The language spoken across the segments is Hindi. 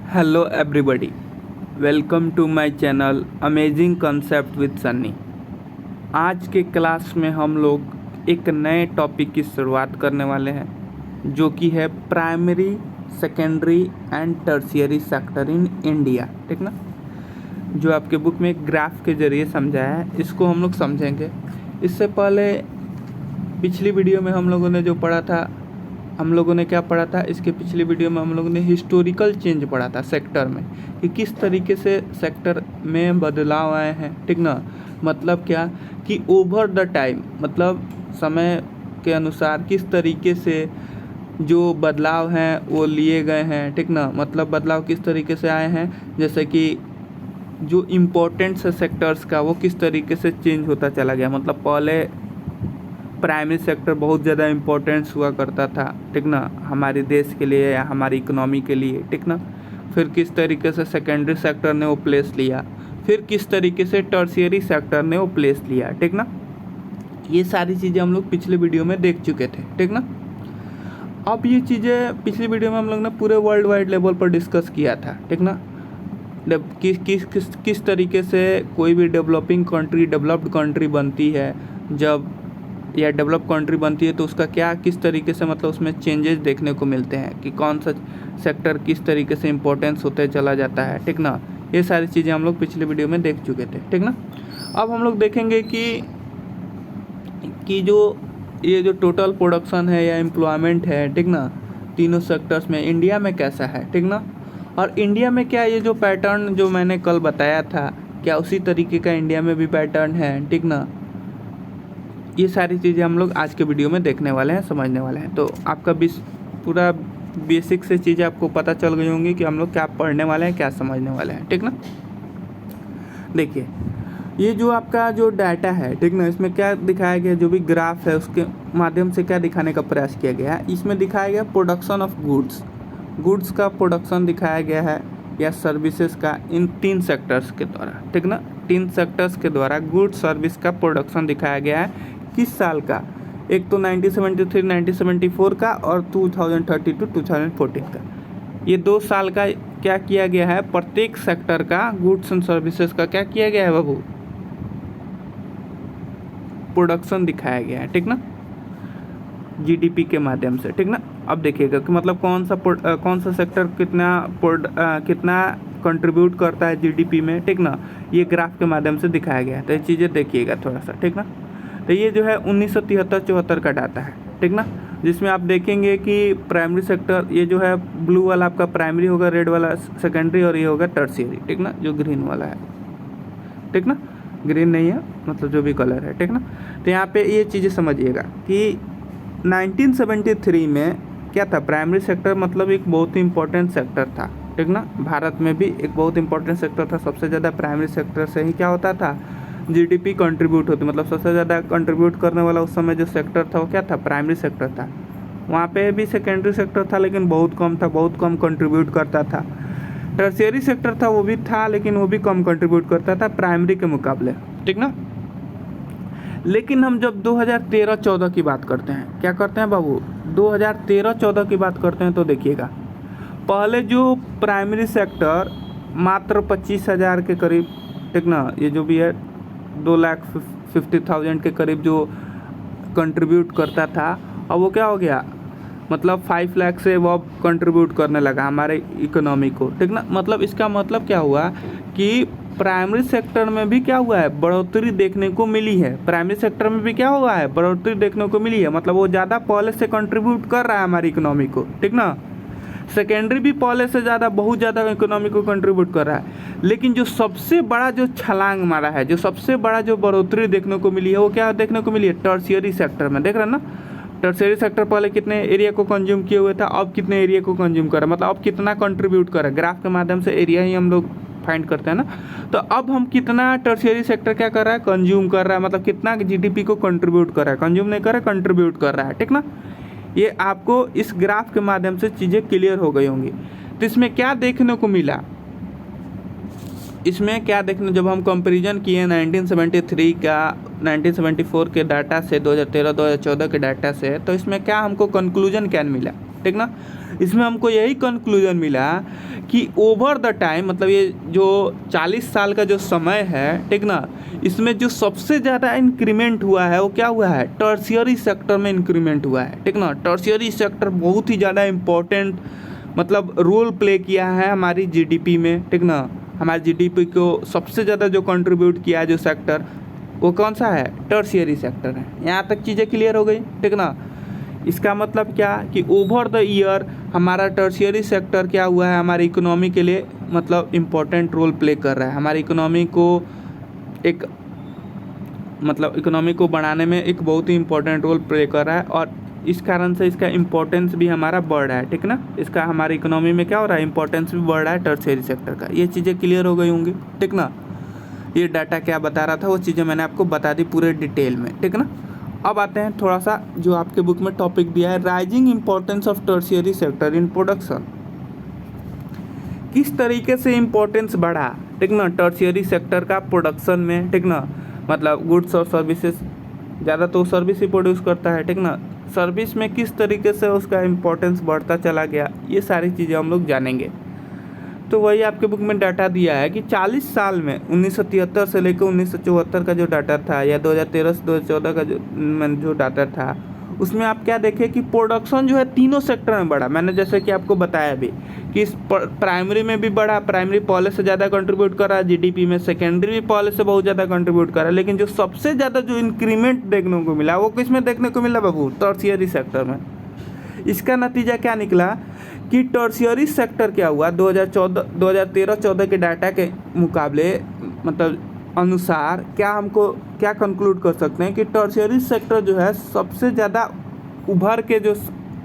Hello everybody, welcome to my channel amazing concept with Sunny. आज के क्लास में हम लोग एक नए टॉपिक की शुरुआत करने वाले हैं जो कि है primary, secondary and tertiary sector in India. ठीक ना, जो आपके बुक में एक ग्राफ के जरिए समझाया है, इसको हम लोग समझेंगे। इससे पहले पिछली वीडियो में हम लोगों ने जो पढ़ा था, हम लोगों ने क्या पढ़ा था, इसके पिछली वीडियो में हम लोगों ने हिस्टोरिकल चेंज पढ़ा था सेक्टर में, कि किस तरीके से सेक्टर में बदलाव आए हैं। ठीक ना, मतलब क्या कि ओवर द टाइम, मतलब समय के अनुसार किस तरीके से जो बदलाव हैं वो लिए गए हैं। ठीक ना, मतलब बदलाव किस तरीके से आए हैं, जैसे कि जो इम्पोर्टेंट सेक्टर्स का वो किस तरीके से चेंज होता चला गया। मतलब पहले प्राइमरी सेक्टर बहुत ज़्यादा इम्पोर्टेंस हुआ करता था, ठीक ना, हमारे देश के लिए या हमारी इकोनॉमी के लिए। ठीक ना, फिर किस तरीके से सेकेंडरी सेक्टर ने वो प्लेस लिया, फिर किस तरीके से टर्शियरी सेक्टर ने वो प्लेस लिया। ठीक ना, ये सारी चीज़ें हम लोग पिछले वीडियो में देख चुके थे। ठीक ना, अब ये चीज़ें पिछली वीडियो में हम लोग ने पूरे वर्ल्ड वाइड लेवल पर डिस्कस किया था। ठीक ना, किस तरीके से कोई भी डेवलपिंग कंट्री डेवलप्ड कंट्री बनती है, जब या डेवलप कंट्री बनती है तो उसका क्या किस तरीके से, मतलब उसमें चेंजेस देखने को मिलते हैं कि कौन सा सेक्टर किस तरीके से इम्पोर्टेंस होते चला जाता है। ठीक ना, ये सारी चीज़ें हम लोग पिछले वीडियो में देख चुके थे। ठीक ना, अब हम लोग देखेंगे कि जो ये जो टोटल प्रोडक्शन है या एम्प्लॉयमेंट है, ठीक ना, तीनों सेक्टर्स में इंडिया में कैसा है। ठीक ना, और इंडिया में क्या ये जो पैटर्न जो मैंने कल बताया था, क्या उसी तरीके का इंडिया में भी पैटर्न है। ठीक ना, ये सारी चीज़ें हम लोग आज के वीडियो में देखने वाले हैं, समझने वाले हैं। तो आपका पूरा बेसिक से चीज़ें आपको पता चल गई होंगी कि हम लोग क्या पढ़ने वाले हैं, क्या समझने वाले हैं। ठीक ना, देखिए ये जो आपका जो डाटा है, ठीक ना, इसमें क्या दिखाया गया, जो भी ग्राफ है उसके माध्यम से क्या दिखाने का प्रयास किया गया है। इसमें दिखाया गया प्रोडक्शन ऑफ गुड्स का प्रोडक्शन दिखाया गया है, या सर्विसेज का, इन तीन सेक्टर्स के द्वारा। ठीक ना, तीन सेक्टर्स के द्वारा गुड्स सर्विस का प्रोडक्शन दिखाया गया है। किस साल का, एक तो 1973 1974 का, और 2030 to 2014 का। ये 2 साल का क्या किया गया है, प्रत्येक सेक्टर का गुड्स एंड सर्विसेज का क्या किया गया है बाबू, प्रोडक्शन दिखाया गया है। ठीक ना, जीडीपी के माध्यम से। ठीक ना, अब देखिएगा कि मतलब कौन सा सेक्टर कितना कंट्रीब्यूट करता है जीडीपी में। ठीक ना, ये ग्राफ के माध्यम से दिखाया गया है, तो ये चीज़ें देखिएगा थोड़ा सा। ठीक ना, तो ये जो है 1973-74 का डाटा है। ठीक ना, जिसमें आप देखेंगे कि प्राइमरी सेक्टर, ये जो है ब्लू वाला आपका प्राइमरी होगा, रेड वाला सेकेंडरी, और ये होगा टर्शियरी। ठीक ना, जो ग्रीन वाला है, ठीक ना, ग्रीन नहीं है, मतलब जो भी कलर है। ठीक ना, तो यहाँ पे ये चीज़ें समझिएगा कि 1973 में क्या था, प्राइमरी सेक्टर मतलब एक बहुत ही इंपॉर्टेंट सेक्टर था। ठीक ना, भारत में भी एक बहुत इंपॉर्टेंट सेक्टर था। सबसे ज़्यादा प्राइमरी सेक्टर से ही क्या होता था, जीडीपी कंट्रीब्यूट होती, मतलब सबसे ज़्यादा कंट्रीब्यूट करने वाला उस समय जो सेक्टर था वो क्या था, प्राइमरी सेक्टर था। वहाँ पे भी सेकेंडरी सेक्टर था, लेकिन बहुत कम था, बहुत कम कंट्रीब्यूट करता था। टर्शियरी सेक्टर था, वो भी था, लेकिन वो भी कम कंट्रीब्यूट करता था प्राइमरी के मुकाबले। ठीक ना, लेकिन हम जब 2013-14 की बात करते हैं, क्या करते हैं बाबू, 2013-14 की बात करते हैं, तो देखिएगा पहले जो प्राइमरी सेक्टर मात्र 25,000 के करीब, ठीक ना, ये जो भी है 2,50,000 के करीब जो कंट्रीब्यूट करता था, अब वो क्या हो गया, मतलब 5 लाख से वो अब कंट्रीब्यूट करने लगा हमारे इकोनॉमी को। ठीक ना, मतलब इसका मतलब क्या हुआ कि प्राइमरी सेक्टर में भी क्या हुआ है, बढ़ोतरी देखने को मिली है। प्राइमरी सेक्टर में भी क्या हुआ है, बढ़ोतरी देखने को मिली है, मतलब वो ज़्यादा पहले से कंट्रीब्यूट कर रहा है हमारी इकोनॉमी को। ठीक ना, सेकेंडरी भी पहले से ज़्यादा, बहुत ज़्यादा इकोनॉमी को कंट्रीब्यूट कर रहा है। लेकिन जो सबसे बड़ा जो छलांग मारा है, जो सबसे बड़ा जो बढ़ोतरी देखने को मिली है, वो क्या देखने को मिली है, टर्शियरी सेक्टर में। देख रहे हैं ना, टर्शियरी सेक्टर पहले कितने एरिया को कंज्यूम किए हुए था, अब कितने एरिया को कंज्यूम कर रहा है, मतलब अब कितना कंट्रीब्यूट कर रहा है। ग्राफ के माध्यम से एरिया ही हम लोग फाइंड करते हैं ना, तो अब हम कितना टर्शियरी सेक्टर क्या कर रहा है, कंज्यूम कर रहा है, मतलब कितना जीडीपी को कंट्रीब्यूट कर रहा है, कंज्यूम नहीं कर रहा है, कंट्रीब्यूट कर रहा है। ठीक ना, ये आपको इस ग्राफ के माध्यम से चीज़ें क्लियर हो गई होंगी। तो इसमें क्या देखने को मिला, इसमें क्या देखने, जब हम कंपैरिजन किए 1973 का 1974 के डाटा से 2013-2014 के डाटा से, तो इसमें क्या हमको कंक्लूजन क्या मिला। ठीक ना, इसमें हमको यही कंक्लूजन मिला कि ओवर द टाइम, मतलब ये जो 40 साल का जो समय है, ठीक ना, इसमें जो सबसे ज़्यादा इंक्रीमेंट हुआ है वो क्या हुआ है, टर्शियरी सेक्टर में इंक्रीमेंट हुआ है, ठीक ना। टर्शियरी सेक्टर बहुत ही ज़्यादा इम्पोर्टेंट मतलब रोल प्ले किया है हमारी जीडीपी में, ठीक ना। हमारी जीडीपी को सबसे ज़्यादा जो कंट्रीब्यूट किया है जो सेक्टर, वो कौन सा है, टर्शियरी सेक्टर है। यहाँ तक चीज़ें क्लियर हो गई, ठीक ना। इसका मतलब क्या कि ओवर द ईयर हमारा टर्शियरी सेक्टर क्या हुआ है, हमारी इकोनॉमी के लिए मतलब इम्पोर्टेंट रोल प्ले कर रहा है, हमारी इकोनॉमी को एक मतलब इकोनॉमी को बढ़ाने में एक बहुत ही इम्पोर्टेंट रोल प्ले कर रहा है, और इस कारण से इसका इम्पोर्टेंस भी हमारा बढ़ रहा है, ठीक ना। इसका हमारी इकोनॉमी में क्या हो रहा है, इम्पोर्टेंस भी बढ़ रहा है टर्शियरी सेक्टर का। ये चीज़ें क्लियर हो गई होंगी, ठीक ना। ये डाटा क्या बता रहा था वो चीज़ें मैंने आपको बता दी पूरे डिटेल में, ठीक ना। अब आते हैं थोड़ा सा जो आपके बुक में टॉपिक दिया है, rising importance of tertiary sector in production. किस तरीके से इम्पोर्टेंस बढ़ा, ठीक ना, टर्शियरी सेक्टर का प्रोडक्शन में, ठीक ना। मतलब गुड्स और सर्विसेज, ज़्यादा तो सर्विस ही प्रोड्यूस करता है, ठीक ना। सर्विस में किस तरीके से उसका इम्पोर्टेंस बढ़ता चला गया, ये सारी चीज़ें हम लोग जानेंगे। तो वही आपके बुक में डाटा दिया है कि 40 साल में 1973 से लेकर 1974 का जो डाटा था, या 2013 से 2014 का जो डाटा था, उसमें आप क्या देखें कि प्रोडक्शन जो है तीनों सेक्टर में बढ़ा। मैंने जैसे कि आपको बताया भी कि इस प्राइमरी में भी बढ़ा, प्राइमरी पहले से ज़्यादा कंट्रीब्यूट कर रहा है जीडीपी में, सेकेंडरी भी पहले से बहुत ज़्यादा कंट्रीब्यूट कर रहा है, लेकिन जो सबसे ज़्यादा जो इंक्रीमेंट देखने को मिला वो किस में देखने को मिला बाबू, टर्शियरी सेक्टर में। इसका नतीजा क्या निकला कि टर्शियरी सेक्टर क्या हुआ, 2013-14 के डाटा के मुकाबले मतलब अनुसार क्या कंक्लूड कर सकते हैं कि टर्शियरी सेक्टर जो है सबसे ज़्यादा उभर के जो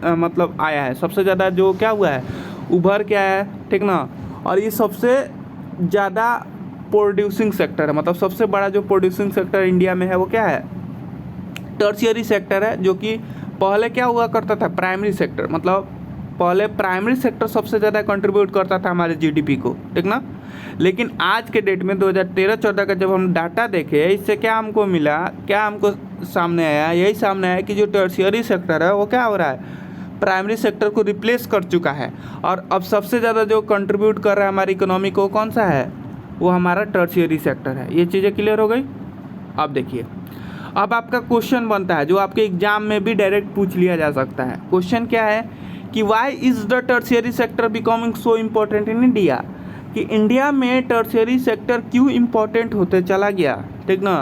मतलब आया है, सबसे ज़्यादा जो क्या हुआ है, उभर के आया है, ठीक ना। और ये सबसे ज़्यादा प्रोड्यूसिंग सेक्टर है, मतलब सबसे बड़ा जो प्रोड्यूसिंग सेक्टर इंडिया में है वो क्या है, टर्शियरी सेक्टर है। जो कि पहले क्या हुआ करता था, प्राइमरी सेक्टर, मतलब पहले प्राइमरी सेक्टर सबसे ज़्यादा कंट्रीब्यूट करता था हमारे जीडीपी को, ठीक ना। लेकिन आज के डेट में 2013-14 का जब हम डाटा देखे, इससे क्या हमको मिला, क्या हमको सामने आया, यही सामने आया कि जो टर्शियरी सेक्टर है वो क्या हो रहा है, प्राइमरी सेक्टर को रिप्लेस कर चुका है। और अब सबसे ज़्यादा जो कंट्रीब्यूट कर रहा है हमारी इकोनॉमी को, कौन सा है, वो हमारा टर्शियरी सेक्टर है। ये चीज़ें क्लियर हो गई। अब देखिए, अब आपका क्वेश्चन बनता है जो आपके एग्जाम में भी डायरेक्ट पूछ लिया जा सकता है। क्वेश्चन क्या है कि why is the tertiary sector becoming so important in India, कि इंडिया में टर्शियरी सेक्टर क्यों इम्पोर्टेंट होते चला गया, ठीक ना।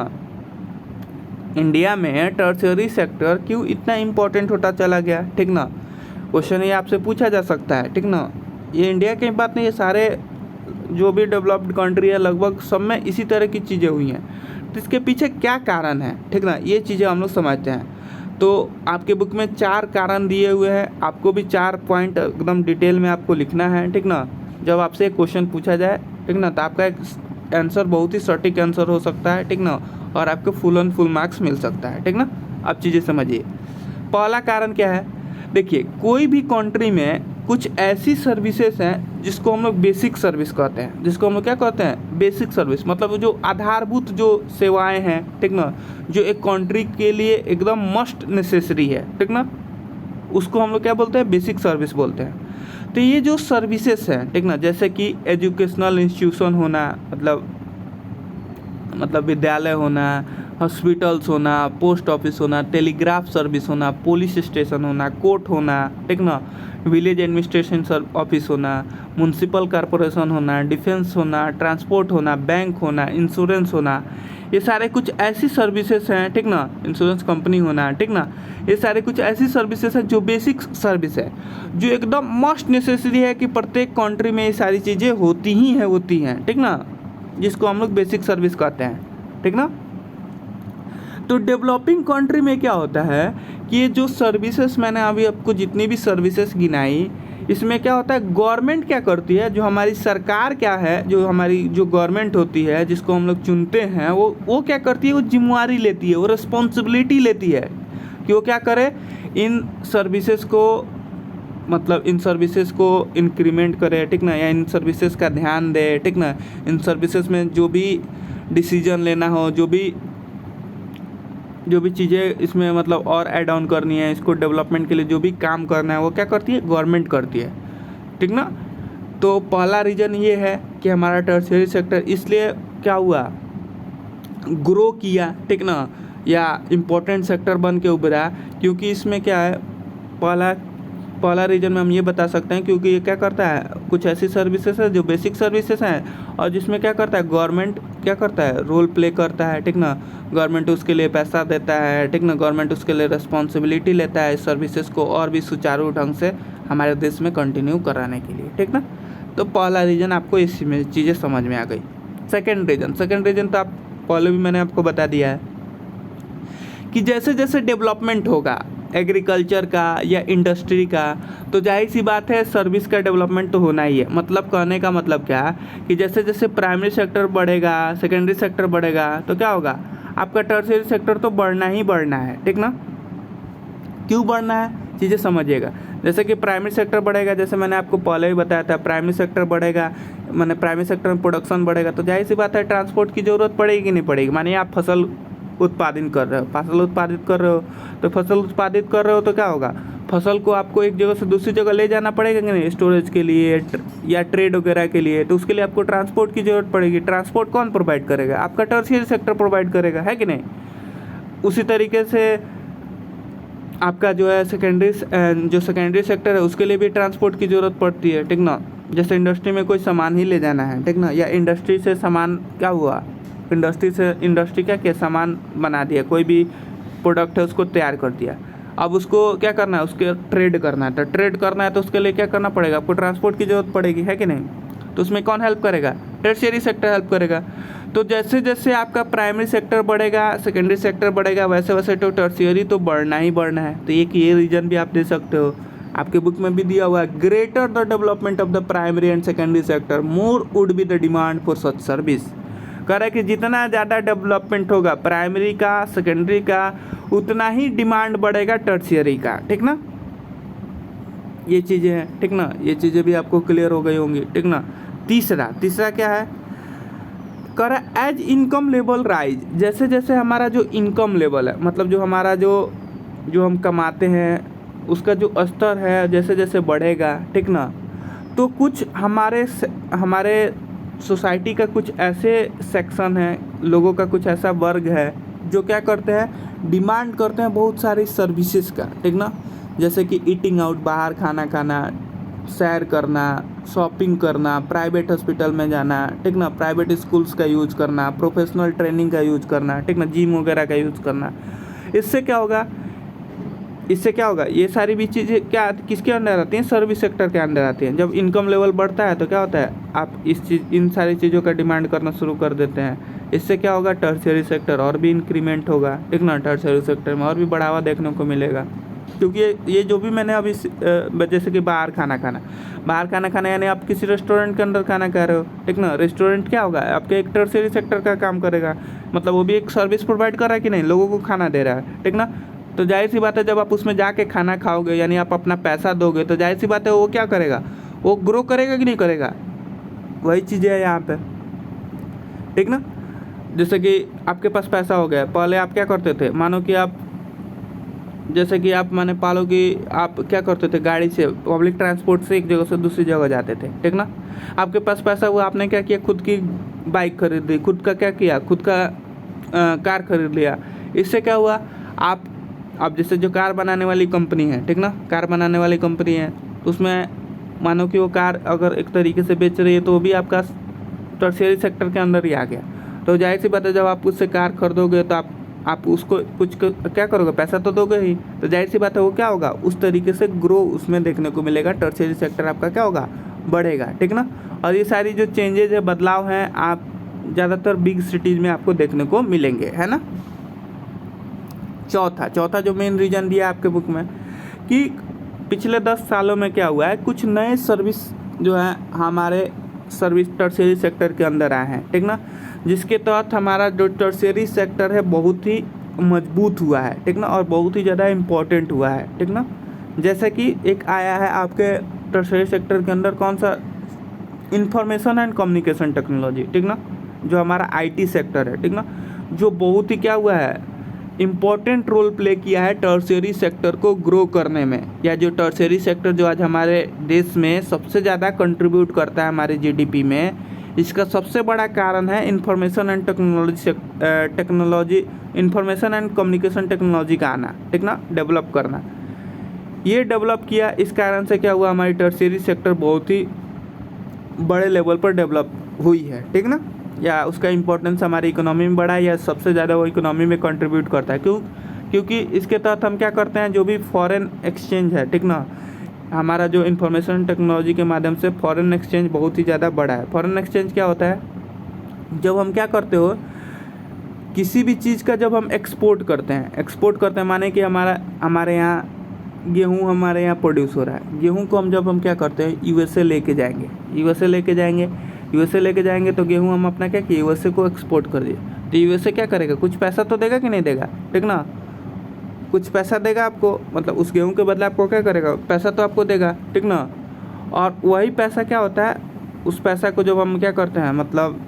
इंडिया में टर्शियरी सेक्टर क्यों इतना इम्पोर्टेंट होता चला गया, ठीक ना। क्वेश्चन ये आपसे पूछा जा सकता है, ठीक ना। ये इंडिया की बात नहीं, ये सारे जो भी डेवलप्ड कंट्री है लगभग सब में इसी तरह की चीज़ें हुई हैं। तो इसके पीछे क्या कारण है, ठीक ना, ये चीज़ें हम लोग समझते हैं। तो आपके बुक में 4 कारण दिए हुए हैं, आपको भी 4 पॉइंट एकदम डिटेल में आपको लिखना है, ठीक ना। जब आपसे एक क्वेश्चन पूछा जाए, ठीक ना, तो आपका एक आंसर बहुत ही सटीक आंसर हो सकता है, ठीक ना, और आपको फुल एंड फुल मार्क्स मिल सकता है, ठीक ना। आप चीज़ें समझिए। पहला कारण क्या है, देखिए, कोई भी कंट्री में कुछ ऐसी सर्विसेज हैं जिसको हम लोग बेसिक सर्विस कहते हैं, जिसको हम लोग क्या कहते हैं, बेसिक सर्विस, मतलब जो आधारभूत जो सेवाएं हैं, ठीक ना, जो एक कंट्री के लिए एकदम मस्ट नेसेसरी है, ठीक ना, उसको हम लोग क्या बोलते हैं, बेसिक सर्विस बोलते हैं। तो ये जो सर्विसेज हैं, ठीक ना, जैसे कि एजुकेशनल इंस्टीट्यूशन होना, मतलब विद्यालय होना, हॉस्पिटल्स होना, पोस्ट ऑफिस होना, टेलीग्राफ सर्विस होना, पुलिस स्टेशन होना, कोर्ट होना, ठीक ना, विलेज एडमिनिस्ट्रेशन ऑफिस होना, म्यूनसिपल कॉरपोरेशन होना, डिफेंस होना, ट्रांसपोर्ट होना, बैंक होना, इंश्योरेंस होना, ये सारे कुछ ऐसी सर्विसेज हैं, ठीक ना, इंश्योरेंस कंपनी होना, ठीक ना, ये सारे कुछ ऐसी सर्विसेज हैं जो बेसिक सर्विस है, जो एकदम मस्ट नेसेसरी है कि प्रत्येक कंट्री में ये सारी चीज़ें होती हैं, ठीक ना, जिसको हम लोग बेसिक सर्विस कहते हैं, ठीक ना। तो डेवलपिंग कंट्री में क्या होता है कि ये जो सर्विसेज मैंने अभी आपको जितनी भी सर्विसेज गिनाई, इसमें क्या होता है, गवर्नमेंट क्या करती है, जो हमारी सरकार क्या है, जो हमारी जो गवर्नमेंट होती है जिसको हम लोग चुनते हैं, वो क्या करती है, वो जिम्मेवारी लेती है, वो रिस्पॉन्सिबिलिटी लेती है कि वो क्या करे, इन सर्विसेज को, मतलब इन सर्विसेज को इंक्रीमेंट करे, ठीक ना, या इन सर्विसेज का ध्यान दे, ठीक ना, इन सर्विसेज में जो भी डिसीजन लेना हो, जो भी चीज़ें इसमें मतलब और ऐड ऑन करनी है, इसको डेवलपमेंट के लिए जो भी काम करना है, वो क्या करती है, गवर्नमेंट करती है, ठीक ना। तो पहला रीज़न ये है कि हमारा टर्शियरी सेक्टर इसलिए क्या हुआ, ग्रो किया, ठीक ना, या इम्पोर्टेंट सेक्टर बन के उभरा, क्योंकि इसमें क्या है, पहला रीजन में हम ये बता सकते हैं क्योंकि ये क्या करता है, कुछ ऐसी सर्विसेज है जो बेसिक सर्विसेज हैं और जिसमें क्या करता है, गवर्नमेंट क्या करता है, रोल प्ले करता है, ठीक ना, गवर्नमेंट उसके लिए पैसा देता है, ठीक ना, गवर्नमेंट उसके लिए रिस्पॉन्सिबिलिटी लेता है इस सर्विसेज को और भी सुचारू ढंग से हमारे देश में कंटिन्यू कराने के लिए, ठीक ना। तो पहला रीजन आपको इसी में चीज़ें समझ में आ गई। सेकेंड रीजन तो आप पहले भी मैंने आपको बता दिया है कि जैसे जैसे डेवलपमेंट होगा एग्रीकल्चर का या इंडस्ट्री का, तो जाहिर सी बात है सर्विस का डेवलपमेंट तो होना ही है। मतलब कहने का मतलब क्या है कि जैसे जैसे प्राइमरी सेक्टर बढ़ेगा, सेकेंडरी सेक्टर बढ़ेगा, तो क्या होगा, आपका टर्शियरी सेक्टर तो बढ़ना ही बढ़ना है, ठीक ना। क्यों बढ़ना है, चीज़ें समझिएगा। जैसे कि प्राइमरी सेक्टर बढ़ेगा, जैसे मैंने आपको पहले ही बताया था, प्राइमरी सेक्टर बढ़ेगा माने प्राइमरी सेक्टर में प्रोडक्शन बढ़ेगा, तो जाहिर सी बात है ट्रांसपोर्ट की ज़रूरत पड़ेगी कि नहीं पड़ेगी। मानिए आप फसल उत्पादित कर रहे हो, तो फसल उत्पादित कर रहे हो तो क्या होगा, फसल को आपको एक जगह से दूसरी जगह ले जाना पड़ेगा कि नहीं, स्टोरेज के लिए या ट्रेड वगैरह के लिए, तो उसके लिए आपको ट्रांसपोर्ट की ज़रूरत पड़ेगी। ट्रांसपोर्ट कौन प्रोवाइड करेगा, आपका टर्शियरी सेक्टर प्रोवाइड करेगा, है कि नहीं। उसी तरीके से आपका जो है सेकेंडरी सेक्टर है उसके लिए भी ट्रांसपोर्ट की ज़रूरत पड़ती है, ठीक ना। जैसे इंडस्ट्री में कोई सामान ही ले जाना है, ठीक ना, या इंडस्ट्री से सामान क्या हुआ, इंडस्ट्री क्या सामान बना दिया, कोई भी प्रोडक्ट है उसको तैयार कर दिया, अब उसको क्या करना है, उसके ट्रेड करना है, तो ट्रेड करना है तो उसके लिए क्या करना पड़ेगा, आपको ट्रांसपोर्ट की ज़रूरत पड़ेगी, है कि नहीं। तो उसमें कौन हेल्प करेगा, टर्शियरी सेक्टर हेल्प करेगा। तो जैसे जैसे आपका प्राइमरी सेक्टर बढ़ेगा, सेकेंडरी सेक्टर बढ़ेगा, वैसे वैसे तो टर्शियरी तो बढ़ना ही बढ़ना है। तो ये रीज़न भी आप दे सकते हो, आपके बुक में भी दिया हुआ है, greater the development of the primary and secondary sector more would be the demand for such service. कह रहा है कि जितना ज़्यादा डेवलपमेंट होगा प्राइमरी का, सेकेंडरी का, उतना ही डिमांड बढ़ेगा टर्शियरी का, ठीक ना। ये चीज़ें हैं, ठीक ना, ये चीज़ें भी आपको क्लियर हो गई होंगी, ठीक ना। तीसरा क्या है, कह रहा है एज इनकम लेवल राइज, जैसे जैसे हमारा जो इनकम लेवल है, मतलब जो हमारा जो हम कमाते हैं उसका जो स्तर है जैसे जैसे बढ़ेगा, ठीक ना, तो कुछ हमारे सोसाइटी का कुछ ऐसे सेक्शन है, लोगों का कुछ ऐसा वर्ग है जो क्या करते हैं, डिमांड करते हैं बहुत सारी सर्विसेज का, ठीक ना। जैसे कि ईटिंग आउट, बाहर खाना खाना, सैर करना, शॉपिंग करना, प्राइवेट हॉस्पिटल में जाना, ठीक ना, प्राइवेट स्कूल्स का यूज़ करना, प्रोफेशनल ट्रेनिंग का यूज़ करना, ठीक ना, जिम वगैरह का यूज़ करना। इससे क्या होगा, ये सारी भी चीज़ें क्या किसके अंदर आती हैं, सर्विस सेक्टर के अंदर आती हैं। जब इनकम लेवल बढ़ता है तो क्या होता है, आप इन सारी चीज़ों का डिमांड करना शुरू कर देते हैं। इससे क्या होगा, टर्शियरी सेक्टर और भी इंक्रीमेंट होगा, ठीक ना, टर्शियरी सेक्टर में और भी बढ़ावा देखने को मिलेगा। क्योंकि ये जो भी मैंने अभी जैसे कि बाहर खाना खाना यानी आप किसी रेस्टोरेंट के अंदर खाना खा रहे हो, ठीक ना, रेस्टोरेंट क्या होगा, आपके एक टर्शियरी सेक्टर का काम करेगा, मतलब वो भी एक सर्विस प्रोवाइड कर रहा है कि नहीं, लोगों को खाना दे रहा है, ठीक ना। तो जाहिर सी बात है जब आप उसमें जाके खाना खाओगे यानी आप अपना पैसा दोगे, तो जाहिर सी बात है वो क्या करेगा, वो ग्रो करेगा कि नहीं करेगा, वही चीज़ें है यहाँ पे, ठीक ना। जैसे कि आपके पास पैसा हो गया, पहले आप क्या करते थे, मानो कि आप जैसे कि आप माने पालो कि आप क्या करते थे, गाड़ी से, पब्लिक ट्रांसपोर्ट से एक जगह से दूसरी जगह जाते थे, ठीक ना। आपके पास पैसा हुआ, आपने क्या किया, खुद की बाइक खरीद ली, खुद का क्या किया, खुद का कार खरीद लिया। इससे क्या हुआ, आप जैसे जो कार बनाने वाली कंपनी है, ठीक ना, कार बनाने वाली कंपनी है, तो उसमें मानो कि वो कार अगर एक तरीके से बेच रही है तो वो भी आपका टर्शियरी सेक्टर के अंदर ही आ गया। तो जाहिर सी बात है जब आप उससे कार खरीदोगे तो आप उसको कुछ क्या करोगे, पैसा तो दोगे ही, तो जाहिर सी बात है वो क्या होगा, उस तरीके से ग्रो उसमें देखने को मिलेगा, टर्शियरी सेक्टर आपका क्या होगा, बढ़ेगा, ठीक ना। और ये सारी जो चेंजेज है, बदलाव हैं, आप ज़्यादातर बिग सिटीज़ में आपको देखने को मिलेंगे, है ना। चौथा जो मेन रीज़न दिया आपके बुक में कि पिछले 10 सालों में क्या हुआ है, कुछ नए सर्विस जो है हमारे सर्विस टर्शियरी सेक्टर के अंदर आए हैं, ठीक ना, जिसके तहत हमारा जो टर्शियरी सेक्टर है बहुत ही मजबूत हुआ है, ठीक ना, और बहुत ही ज़्यादा इम्पोर्टेंट हुआ है, ठीक ना। जैसे कि एक आया है आपके टर्शियरी सेक्टर के अंदर कौन सा, इंफॉर्मेशन एंड कम्युनिकेशन टेक्नोलॉजी, ठीक ना, जो हमारा IT सेक्टर है, ठीक ना, जो बहुत ही क्या हुआ है, इम्पोर्टेंट रोल प्ले किया है टर्शियरी सेक्टर को ग्रो करने में, या जो टर्शियरी सेक्टर जो आज हमारे देश में सबसे ज़्यादा कंट्रीब्यूट करता है हमारे जीडीपी में, इसका सबसे बड़ा कारण है information and technology information and communication technology का आना, ठीक ना, डेवलप करना। ये डेवलप किया, इस कारण से क्या हुआ, हमारी टर्शियरी सेक्टर बहुत ही बड़े लेवल पर डेवलप हुई है, ठीक ना, या उसका इम्पोर्टेंस हमारी इकोनॉमी में बढ़ा है, या सबसे ज़्यादा वो इकोनॉमी में कंट्रीब्यूट करता है। क्योंकि इसके तहत हम क्या करते हैं, जो भी फॉरेन एक्सचेंज है, ठीक ना, हमारा जो इंफॉर्मेशन टेक्नोलॉजी के माध्यम से फॉरेन एक्सचेंज बहुत ही ज़्यादा बढ़ा है। फॉरेन एक्सचेंज क्या होता है, जब हम क्या करते हो, किसी भी चीज़ का जब हम एक्सपोर्ट करते हैं माने कि हमारे यहाँ गेहूँ हमारे यहाँ प्रोड्यूस हो रहा है, गेहूँ को हम क्या करते हैं, यूएसए लेके जाएंगे तो गेहूँ हम अपना क्या किए, यूएसए को एक्सपोर्ट कर दिए, तो यूएसए क्या करेगा, कुछ पैसा तो देगा कि नहीं देगा, ठीक ना, कुछ पैसा देगा आपको, मतलब उस गेहूँ के बदले आपको क्या करेगा, पैसा तो आपको देगा, ठीक ना। और वही पैसा क्या होता है, उस पैसा को जब हम क्या करते हैं, मतलब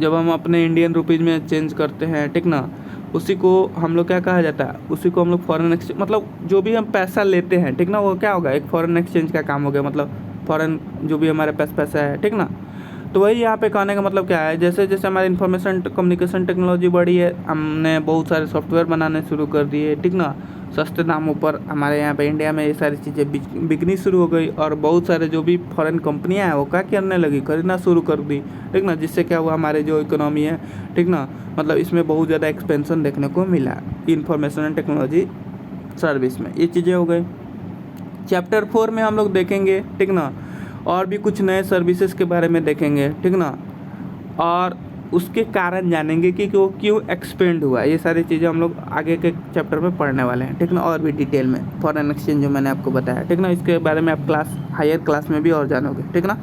जब हम अपने इंडियन रुपीज़ में चेंज करते हैं, ठीक ना, उसी को हम लोग क्या कहा जाता है, उसी को हम लोग फॉरेन एक्सचेंज, मतलब जो भी हम पैसा लेते हैं, ठीक ना, वो क्या होगा, एक फॉरेन एक्सचेंज का काम हो गया, मतलब फॉरेन जो भी हमारे पास पैसा है, ठीक ना। तो वही यहाँ पे कहने का मतलब क्या है, जैसे जैसे हमारी इन्फॉर्मेशन कम्युनिकेशन टेक्नोलॉजी बढ़ी है, हमने बहुत सारे सॉफ्टवेयर बनाने शुरू कर दिए, ठीक ना, सस्ते दामों पर हमारे यहाँ पे इंडिया में ये सारी चीज़ें बिकनी शुरू हो गई, और बहुत सारे जो भी फॉरेन कंपनियाँ हैं वो क्या करने लगी, खरीदना शुरू कर दी, ठीक ना, जिससे क्या हुआ, हमारे जो इकोनॉमी है, ठीक ना, मतलब इसमें बहुत ज़्यादा एक्सपेंशन देखने को मिला इन्फॉर्मेशन एंड टेक्नोलॉजी सर्विस में। ये चीज़ें हो गई। चैप्टर 4 में हम लोग देखेंगे, ठीक ना, और भी कुछ नए सर्विसेज के बारे में देखेंगे, ठीक ना, और उसके कारण जानेंगे कि वो क्यों एक्सपेंड हुआ। ये सारी चीज़ें हम लोग आगे के चैप्टर में पढ़ने वाले हैं, ठीक ना, और भी डिटेल में। फॉरेन एक्सचेंज जो मैंने आपको बताया, ठीक ना, इसके बारे में आप हायर क्लास में भी और जानोगे, ठीक ना।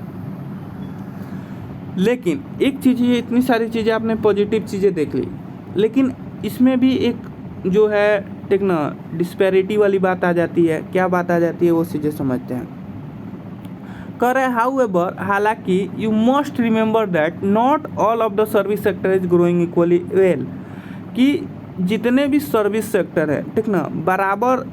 लेकिन एक चीज़, ये इतनी सारी चीज़ें आपने पॉजिटिव चीज़ें देख ली, लेकिन इसमें भी एक जो है, ठीक ना, डिस्पैरिटी वाली बात आ जाती है। क्या बात आ जाती है, वो चीज़ें समझते हैं। कर हाउएवर, हालांकि you must remember that not all of the service sector is growing equally well, कि जितने भी सर्विस सेक्टर है, ठीक ना, बराबर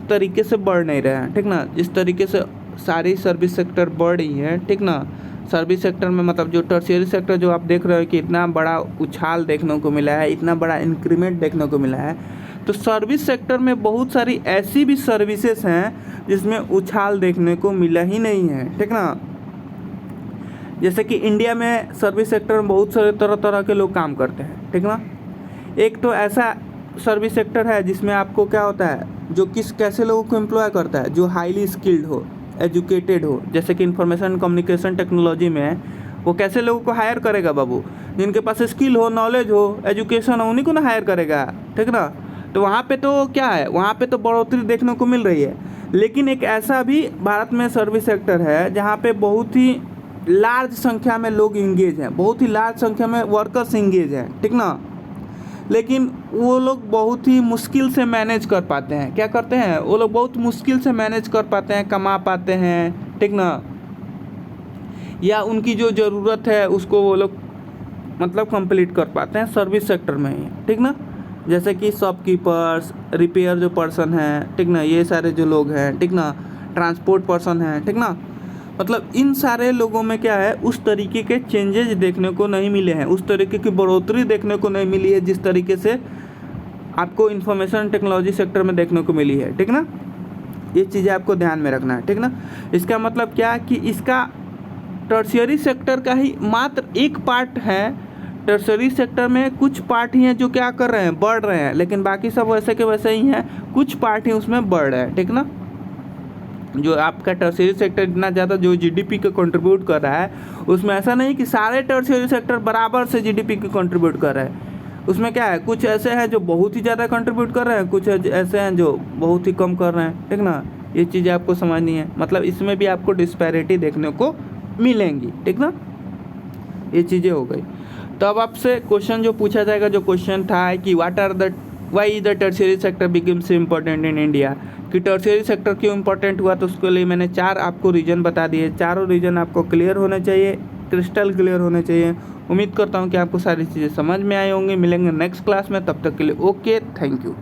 तरीके से बढ़ नहीं रहे हैं, ठीक ना। जिस तरीके से सारी सर्विस सेक्टर बढ़ रही है, ठीक ना, सर्विस सेक्टर में मतलब जो टर्शियरी सेक्टर जो आप देख रहे हो कि इतना बड़ा उछाल देखने को मिला है, इतना बड़ा इंक्रीमेंट देखने को मिला है, तो सर्विस सेक्टर में बहुत सारी ऐसी भी सर्विसेज हैं जिसमें उछाल देखने को मिला ही नहीं है, ठीक ना। जैसे कि इंडिया में सर्विस सेक्टर में बहुत सारे तरह तरह के लोग काम करते हैं, ठीक ना। एक तो ऐसा सर्विस सेक्टर है जिसमें आपको क्या होता है, जो कैसे लोगों को एम्प्लॉय करता है, जो हाईली स्किल्ड हो, एजुकेटेड हो, जैसे कि इंफॉर्मेशन कम्युनिकेशन टेक्नोलॉजी में वो कैसे लोगों को हायर करेगा बाबू, जिनके पास स्किल हो, नॉलेज हो, एजुकेशन हो, उन्हीं को ना हायर करेगा, ठीक ना। तो वहाँ पे तो क्या है, वहाँ पे तो बढ़ोतरी देखने को मिल रही है। लेकिन एक ऐसा भी भारत में सर्विस सेक्टर है जहाँ पे बहुत ही लार्ज संख्या में लोग इंगेज हैं, बहुत ही लार्ज संख्या में वर्कर्स इंगेज हैं, ठीक ना। लेकिन वो लोग बहुत ही मुश्किल से मैनेज कर पाते हैं, क्या करते हैं, वो लोग बहुत मुश्किल से मैनेज कर पाते हैं, कमा पाते हैं, ठीक ना, या उनकी जो ज़रूरत है उसको वो लोग मतलब कंप्लीट कर पाते हैं सर्विस सेक्टर में ही, ठीक ना। जैसे कि शॉपकीपर्स, रिपेयर जो पर्सन हैं, ठीक ना, ये सारे जो लोग हैं, ठीक ना, ट्रांसपोर्ट पर्सन हैं, ठीक ना, मतलब इन सारे लोगों में क्या है, उस तरीके के चेंजेस देखने को नहीं मिले हैं, उस तरीके की बढ़ोतरी देखने को नहीं मिली है जिस तरीके से आपको इंफॉर्मेशन टेक्नोलॉजी सेक्टर में देखने को मिली है, ठीक ना। ये चीज़ें आपको ध्यान में रखना है, ठीक ना। इसका मतलब क्या कि इसका टर्शियरी सेक्टर का ही मात्र एक पार्ट है। टर्शियरी सेक्टर में कुछ पार्ट ही हैं जो क्या कर रहे हैं, बढ़ रहे हैं, लेकिन बाकी सब वैसे के वैसे ही हैं, कुछ पार्ट ही उसमें बढ़ रहे हैं, ठीक ना। जो आपका टर्शियरी सेक्टर इतना ज़्यादा जो जीडीपी को कंट्रीब्यूट कर रहा है, उसमें ऐसा नहीं कि सारे टर्शियरी सेक्टर बराबर से जीडीपी को कंट्रीब्यूट कर रहे हैं। उसमें क्या है, कुछ ऐसे हैं जो बहुत ही ज़्यादा कंट्रीब्यूट कर रहे हैं, कुछ ऐसे हैं जो बहुत ही कम कर रहे हैं, ठीक ना। ये चीज़ें आपको समझनी है, मतलब इसमें भी आपको डिस्पैरिटी देखने को मिलेंगी, ठीक ना। ये चीज़ें हो गई। तो अब आपसे क्वेश्चन जो पूछा जाएगा, जो क्वेश्चन था कि why the tertiary sector becomes important in India, कि टर्शियरी सेक्टर क्यों इम्पोर्टेंट हुआ, तो उसके लिए मैंने 4 आपको रीज़न बता दिए। चारों रीज़न आपको क्लियर होने चाहिए, क्रिस्टल क्लियर होने चाहिए। उम्मीद करता हूँ कि आपको सारी चीज़ें समझ में आई होंगी। मिलेंगे नेक्स्ट क्लास में, तब तक के लिए ओके, थैंक यू।